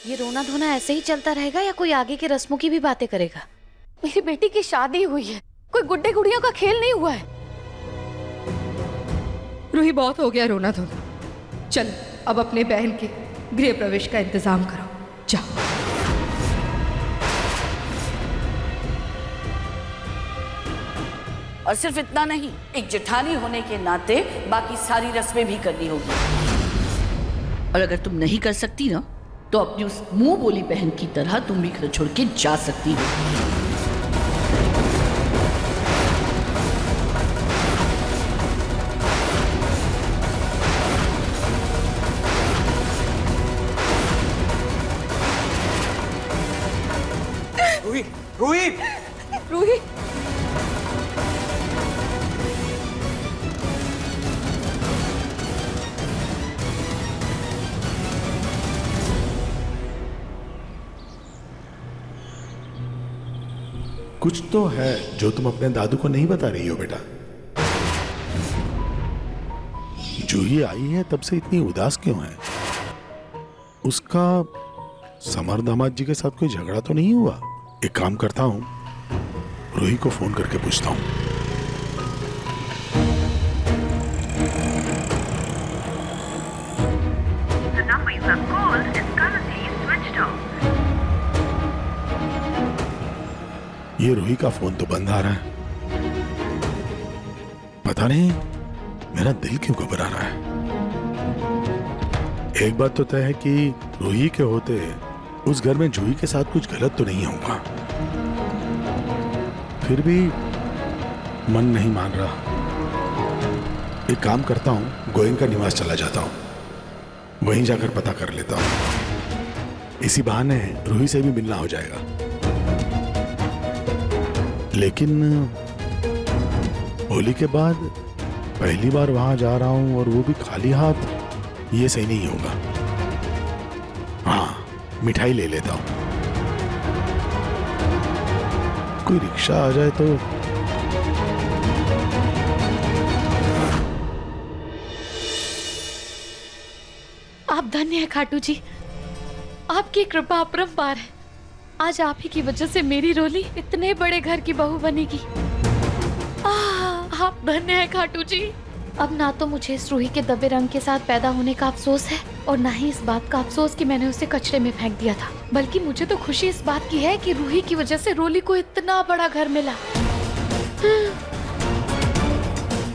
ये रोना धोना ऐसे ही चलता रहेगा या कोई आगे की रस्मों की भी बातें करेगा? मेरी बेटी की शादी हुई है, कोई गुड्डे गुड़ियों का खेल नहीं हुआ है। रूही, बहुत हो गया रोना धोना। चल अब अपने बहन के गृह प्रवेश का इंतजाम करो, जाओ। और सिर्फ इतना नहीं, एक जेठानी होने के नाते बाकी सारी रस्में भी करनी होगी। और अगर तुम नहीं कर सकती ना, तो अपनी उस मुंह बोली बहन की तरह तुम भी घर छोड़ के जा सकती हो। रूही, रूही, रूही, कुछ तो है जो तुम अपने दादू को नहीं बता रही हो बेटा। जूही आई है तब से इतनी उदास क्यों है? उसका समर दामाद जी के साथ कोई झगड़ा तो नहीं हुआ? एक काम करता हूं, रूही को फोन करके पूछता हूं। ये रूही का फोन तो बंद आ रहा है। पता नहीं मेरा दिल क्यों घबरा रहा है। एक बात तो तय है कि रूही के होते उस घर में जूही के साथ कुछ गलत तो नहीं होगा। फिर भी मन नहीं मान रहा। एक काम करता हूं, गोयनका निवास चला जाता हूं, वहीं जाकर पता कर लेता हूं। इसी बहाने रूही से भी मिलना हो जाएगा। लेकिन होली के बाद पहली बार वहां जा रहा हूं और वो भी खाली हाथ, ये सही नहीं होगा। हाँ, मिठाई ले लेता हूं। कोई रिक्शा आ जाए तो। आप धन्य है खाटू जी, आपकी कृपा अपरंपार है। आज आप ही की वजह से मेरी रोली इतने बड़े घर की बहू बनेगी। आप धन्य है खाटू जी। अब ना तो मुझे इस रूही के दबे रंग के साथ पैदा होने का अफसोस है और ना ही इस बात का अफसोस कि मैंने उसे कचरे में फेंक दिया था, बल्कि मुझे तो खुशी इस बात की है कि रूही की वजह से रोली को इतना बड़ा घर मिला।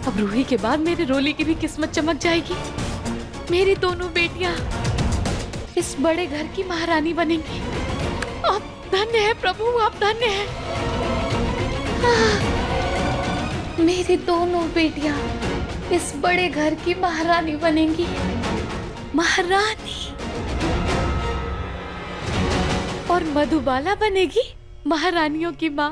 अब रूही के बाद मेरी रोली की भी किस्मत चमक जाएगी। मेरी दोनों बेटियां इस बड़े घर की महारानी बनेंगी। आप धन्य है प्रभु, आप धन्य है। मेरी दोनों बेटियां इस बड़े घर की महारानी बनेंगी। महारानी। और मधुबाला बनेगी महारानियों की माँ।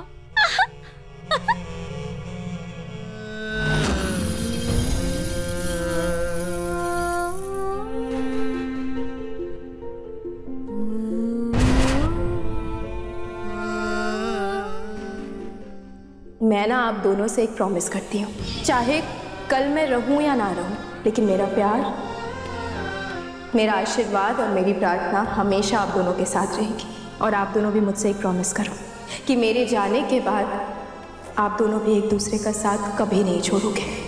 मैं ना आप दोनों से एक प्रॉमिस करती हूँ, चाहे कल मैं रहूं या ना रहूं, लेकिन मेरा प्यार, मेरा आशीर्वाद और मेरी प्रार्थना हमेशा आप दोनों के साथ रहेगी। और आप दोनों भी मुझसे एक प्रॉमिस करो कि मेरे जाने के बाद आप दोनों भी एक दूसरे का साथ कभी नहीं छोड़ोगे।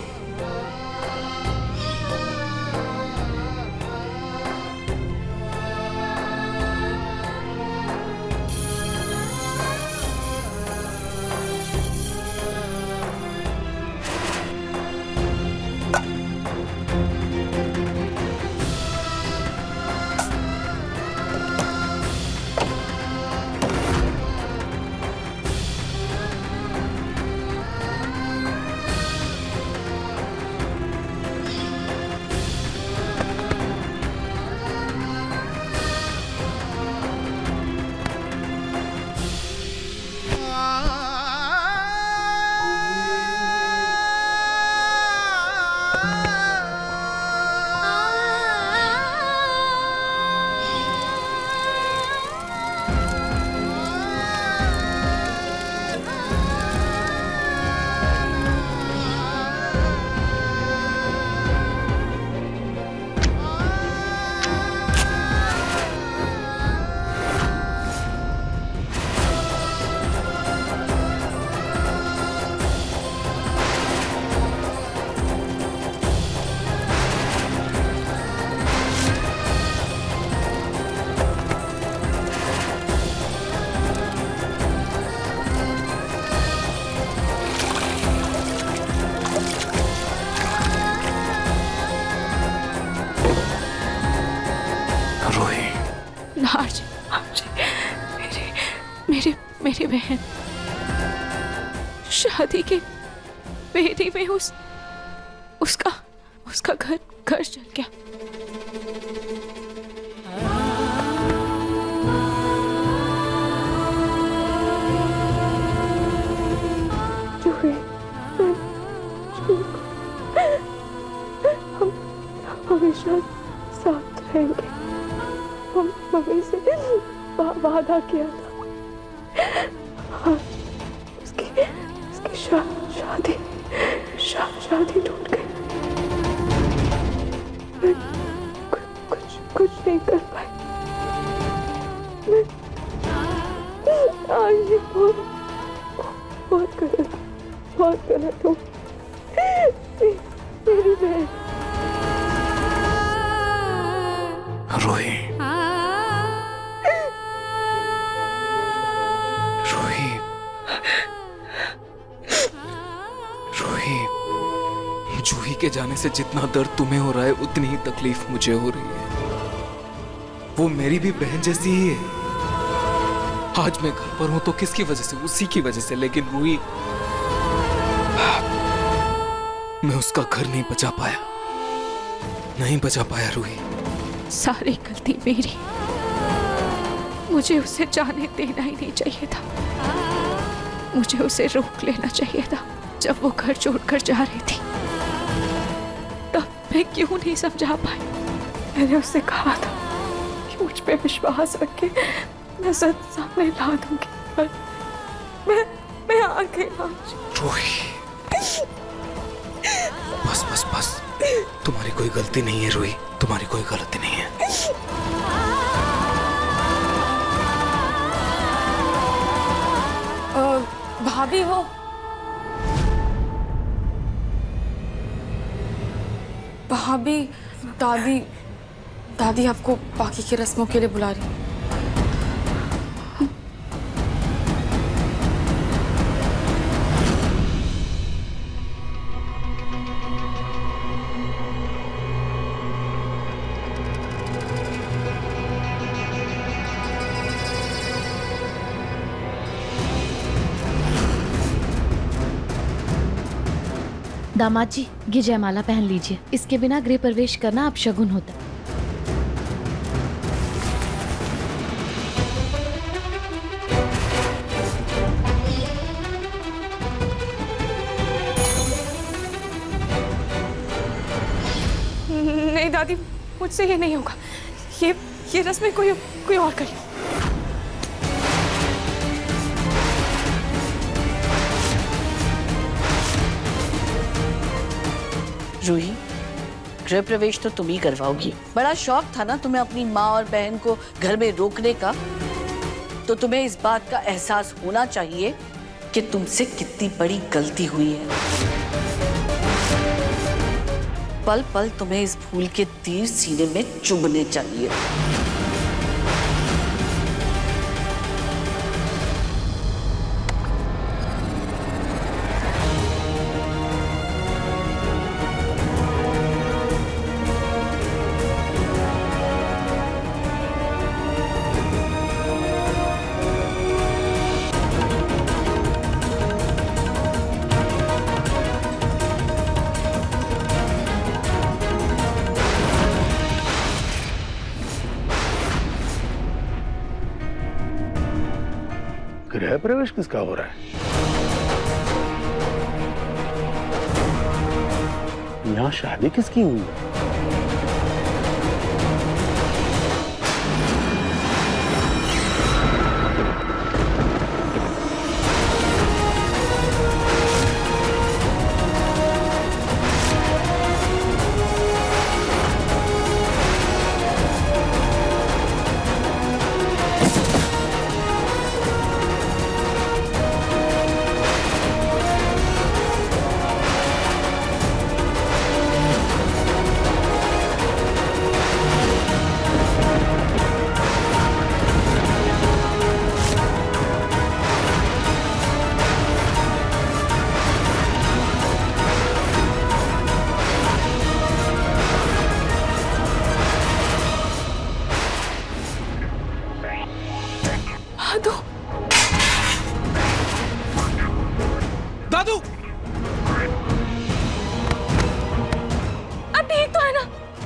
आरजी, मेरी बहन शादी के बेटी में उसका घर जल गया। हम हमेशा साथ रहेंगे। हम मम्मी से वादा किया था। उसकी शादी टूट गई। मैं कुछ नहीं कर पाई। मैं आज भी बहुत गलत हूँ। मेरी बहन रूही, जूही के जाने से जितना दर्द तुम्हें हो रहा है उतनी ही तकलीफ मुझे हो रही है। वो मेरी भी बहन जैसी ही है। आज मैं घर पर हूं तो किसकी वजह से? उसी की वजह से। लेकिन रूही, मैं उसका घर नहीं बचा पाया रूही। सारी गलती मेरी। मुझे उसे जाने देना ही नहीं चाहिए था। मुझे उसे रोक लेना चाहिए था जब वो घर छोड़कर जा रही थी। तब मैं क्यों नहीं समझा पाई? मैंने उससे कहा था कि मुझ पे विश्वास रख के मैं सच सामने ला दूंगी, पर मैं आ गई आज। रूही, बस। तुम्हारी कोई गलती नहीं है रूही, तुम्हारी कोई गलती नहीं है। भाभी हो? भाभी, दादी आपको बाकी की रस्मों के लिए बुला रही। दामाद जी, ये जयमाला पहन लीजिए। इसके बिना गृह प्रवेश करना अपशगुन होता है। नहीं दादी, मुझसे ये नहीं होगा। ये रस्में कोई और कर ले। रूही, गृह प्रवेश तो तुम ही करवाओगी। बड़ा शौक था ना तुम्हें अपनी माँ और बहन को घर में रोकने का, तो तुम्हें इस बात का एहसास होना चाहिए कि तुमसे कितनी बड़ी गलती हुई है। पल पल तुम्हें इस भूल के तीर सीने में चुभने चाहिए। गृह प्रवेश किसका हो रहा है? यहाँ शादी किसकी हुई है?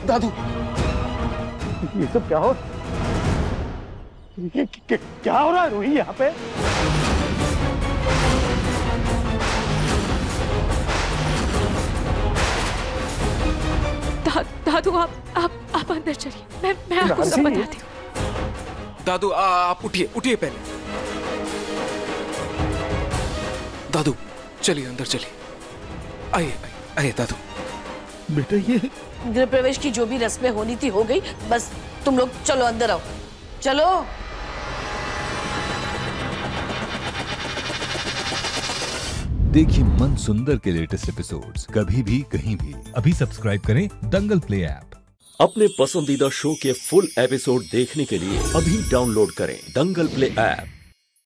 दादू, ये सब क्या हो क्या हो रहा है रूही यहाँ पे? दादू आप अंदर चलिए, मैं आपको सब बताती हूँ। दादू आप उठिए पहले। दादू चलिए अंदर चलिए, आइए दादू। बेटा ये गृह प्रवेश की जो भी रस्में होनी थी हो गई, बस तुम लोग चलो अंदर आओ, चलो। देखिए मन सुंदर के लेटेस्ट एपिसोड्स कभी भी कहीं भी। अभी सब्सक्राइब करें दंगल प्ले ऐप। अपने पसंदीदा शो के फुल एपिसोड देखने के लिए अभी डाउनलोड करें दंगल प्ले ऐप।